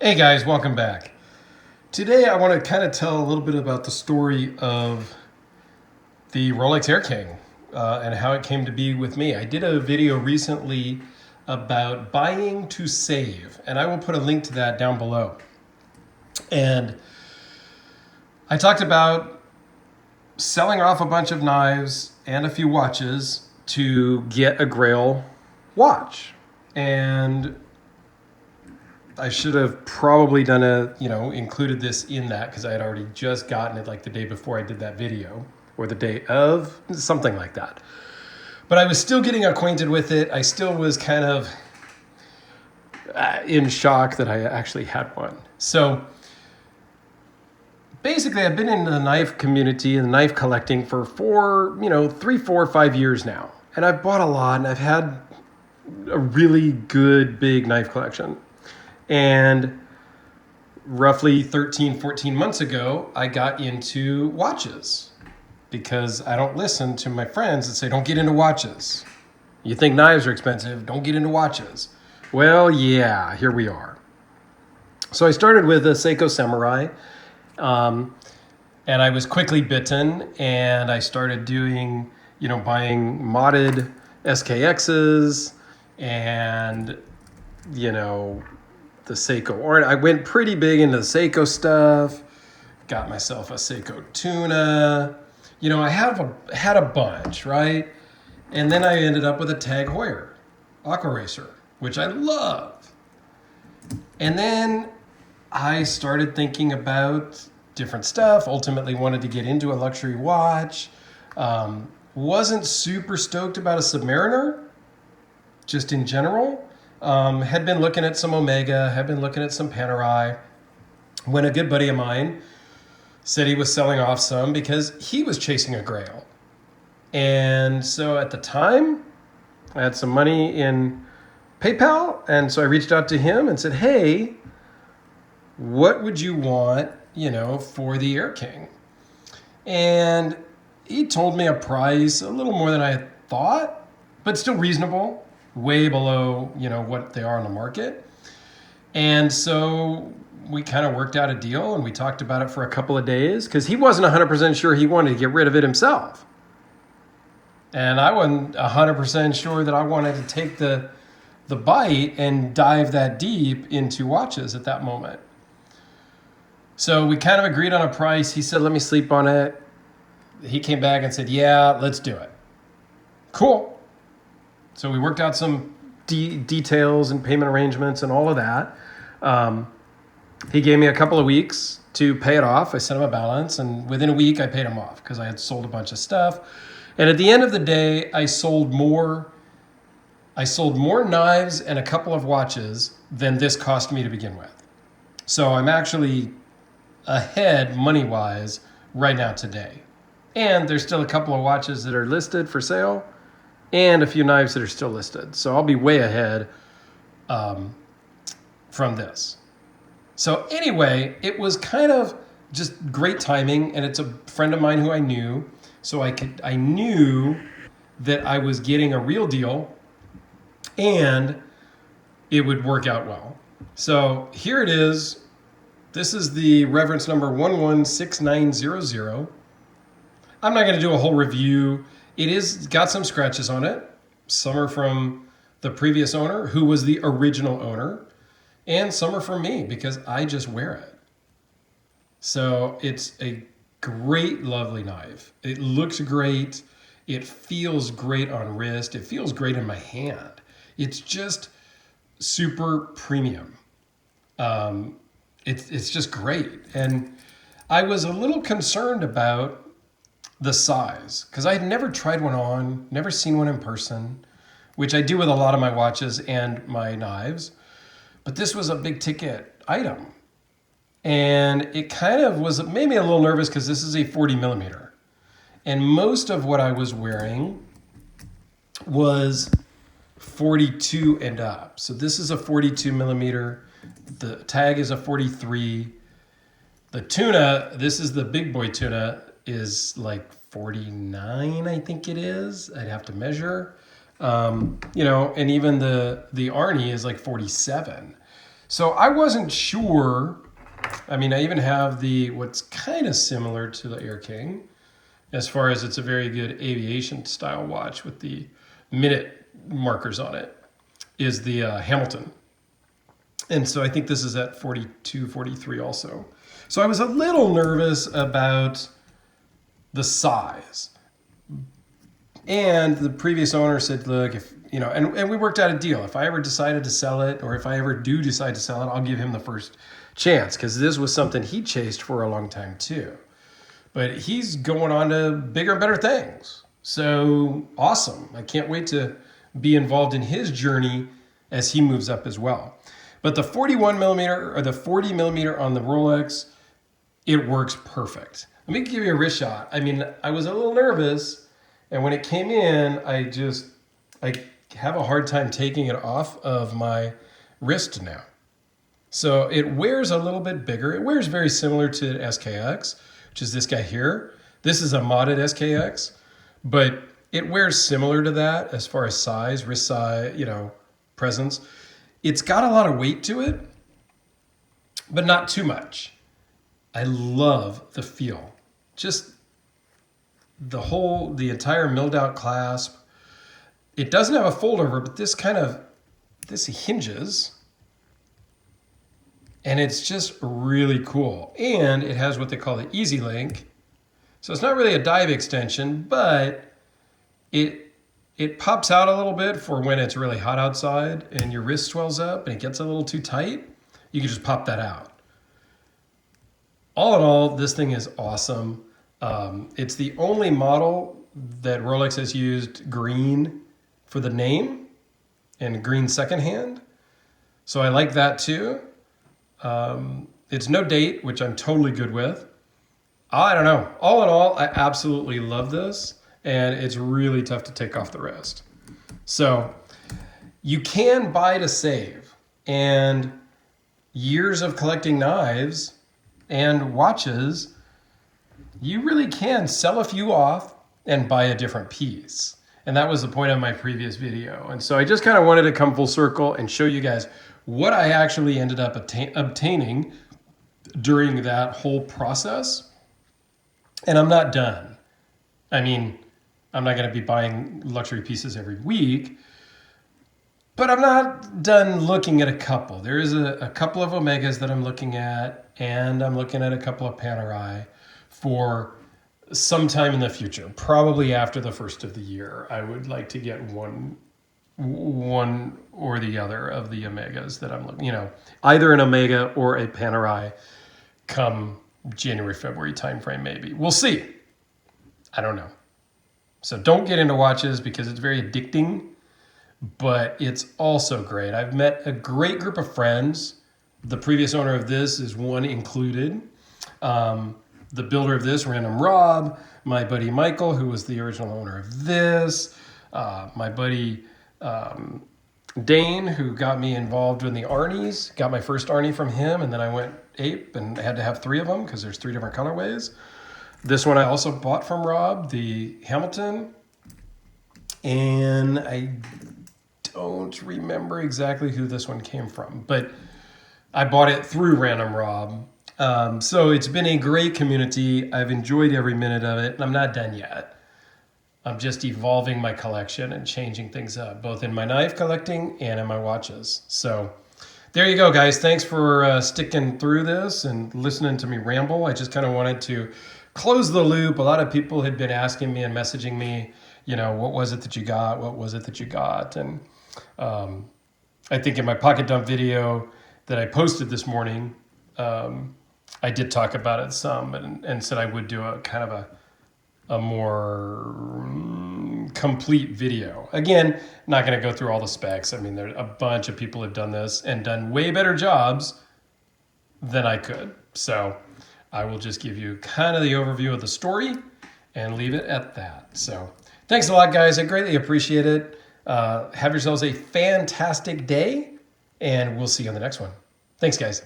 Hey guys, welcome back. Today I want to kind of tell a little bit about the story of the Rolex Air-King and how it came to be with me. I did a video recently about buying to save, and I will put a link to that down below. And I talked about selling off a bunch of knives and a few watches to get a grail watch. And I should have probably included this in that because I had already just gotten it like the day before I did that video or the day of, something like that. But I was still getting acquainted with it. I still was kind of in shock that I actually had one. So basically, I've been in the knife community and knife collecting for 3, 4, 5 years now. And I've bought a lot and I've had a really good big knife collection. And roughly 13, 14 months ago, I got into watches because I don't listen to my friends that say, don't get into watches. You think knives are expensive, don't get into watches. Well, yeah, here we are. So I started with a Seiko Samurai, and I was quickly bitten, and I started doing, buying modded SKXs and, the Seiko. Or I went pretty big into the Seiko stuff. Got myself a Seiko tuna. I had a bunch, right? And then I ended up with a Tag Heuer Aqua Racer, which I love. And then I started thinking about different stuff. Ultimately, wanted to get into a luxury watch. Wasn't super stoked about a Submariner, just in general. Had been looking at some Omega, had been looking at some Panerai, when a good buddy of mine said he was selling off some because he was chasing a grail. And so at the time, I had some money in PayPal, and so I reached out to him and said, hey, what would you want, for the Air-King? And he told me a price a little more than I had thought, but still reasonable. Way below, what they are on the market. And so we kind of worked out a deal and we talked about it for a couple of days because he wasn't 100% sure he wanted to get rid of it himself. And I wasn't 100% sure that I wanted to take the bite and dive that deep into watches at that moment. So we kind of agreed on a price. He said, let me sleep on it. He came back and said, yeah, let's do it. Cool. So we worked out some details and payment arrangements and all of that. He gave me a couple of weeks to pay it off. I sent him a balance, and within a week I paid him off because I had sold a bunch of stuff. And at the end of the day, I sold more knives and a couple of watches than this cost me to begin with. So I'm actually ahead money-wise right now today. And there's still a couple of watches that are listed for sale and a few knives that are still listed. So I'll be way ahead from this. So anyway, it was kind of just great timing, and it's a friend of mine who I knew. So I knew that I was getting a real deal and it would work out well. So here it is. This is the reference number 116900. I'm not going to do a whole review. It is got some scratches on it. Some are from the previous owner, who was the original owner, and some are from me because I just wear it. So it's a great, lovely knife. It looks great. It feels great on wrist. It feels great in my hand. It's just super premium. It's just great. And I was a little concerned about the size because I had never tried one on, never seen one in person, which I do with a lot of my watches and my knives. But this was a big ticket item. And it kind of made me a little nervous because this is a 40 millimeter. And most of what I was wearing was 42 and up. So this is a 42 millimeter. The tag is a 43. The tuna, this is the big boy tuna, is like 49, I think it is. I'd have to measure. And even the Arnie is like 47. So I wasn't sure. I mean, I even have what's kind of similar to the Air-King, as far as it's a very good aviation style watch with the minute markers on it, is the Hamilton. And so I think this is at 42, 43 also. So I was a little nervous about the size. And the previous owner said, look, if and we worked out a deal. If I ever decided to sell it, or if I ever do decide to sell it, I'll give him the first chance, because this was something he chased for a long time too. But he's going on to bigger and better things. So awesome. I can't wait to be involved in his journey as he moves up as well. But the 41 millimeter or the 40 millimeter on the Rolex, it works perfect. Let me give you a wrist shot. I mean, I was a little nervous, and when it came in, I have a hard time taking it off of my wrist now. So it wears a little bit bigger. It wears very similar to SKX, which is this guy here. This is a modded SKX, but it wears similar to that as far as size, wrist size, presence. It's got a lot of weight to it, but not too much. I love the feel. Just the entire milled out clasp. It doesn't have a fold over, but this hinges, and it's just really cool. And it has what they call the Easy Link. So it's not really a dive extension, but it pops out a little bit for when it's really hot outside and your wrist swells up and it gets a little too tight. You can just pop that out. All in all, this thing is awesome. It's the only model that Rolex has used green for the name and green secondhand. So I like that too. It's no date, which I'm totally good with. I don't know. All in all, I absolutely love this, and it's really tough to take off the wrist. So you can buy to save, and years of collecting knives and watches, you really can sell a few off and buy a different piece. And that was the point of my previous video. And so I just kind of wanted to come full circle and show you guys what I actually ended up obtaining during that whole process. And I'm not done. I mean, I'm not going to be buying luxury pieces every week, but I'm not done looking at a couple. There is a couple of Omegas that I'm looking at, and I'm looking at a couple of Panerai for sometime in the future, probably after the first of the year. I would like to get one or the other of the Omegas that I'm looking, either an Omega or a Panerai come January, February timeframe, maybe. We'll see. I don't know. So don't get into watches because it's very addicting, but it's also great. I've met a great group of friends. The previous owner of this is one included. The builder of this, Random Rob, my buddy Michael, who was the original owner of this, my buddy Dane, who got me involved in the Arnie's, got my first Arnie from him, and then I went ape and had to have 3 of them because there's 3 different colorways. This one I also bought from Rob, the Hamilton, and I don't remember exactly who this one came from, but I bought it through Random Rob. So it's been a great community. I've enjoyed every minute of it, and I'm not done yet. I'm just evolving my collection and changing things up, both in my knife collecting and in my watches. So there you go, guys. Thanks for sticking through this and listening to me ramble. I just kind of wanted to close the loop. A lot of people had been asking me and messaging me, what was it that you got? What was it that you got? And I think in my pocket dump video that I posted this morning, I did talk about it some and said I would do a kind of a more complete video. Again, not going to go through all the specs. I mean, there a bunch of people have done this and done way better jobs than I could. So I will just give you kind of the overview of the story and leave it at that. So thanks a lot, guys. I greatly appreciate it. Have yourselves a fantastic day, and we'll see you on the next one. Thanks, guys.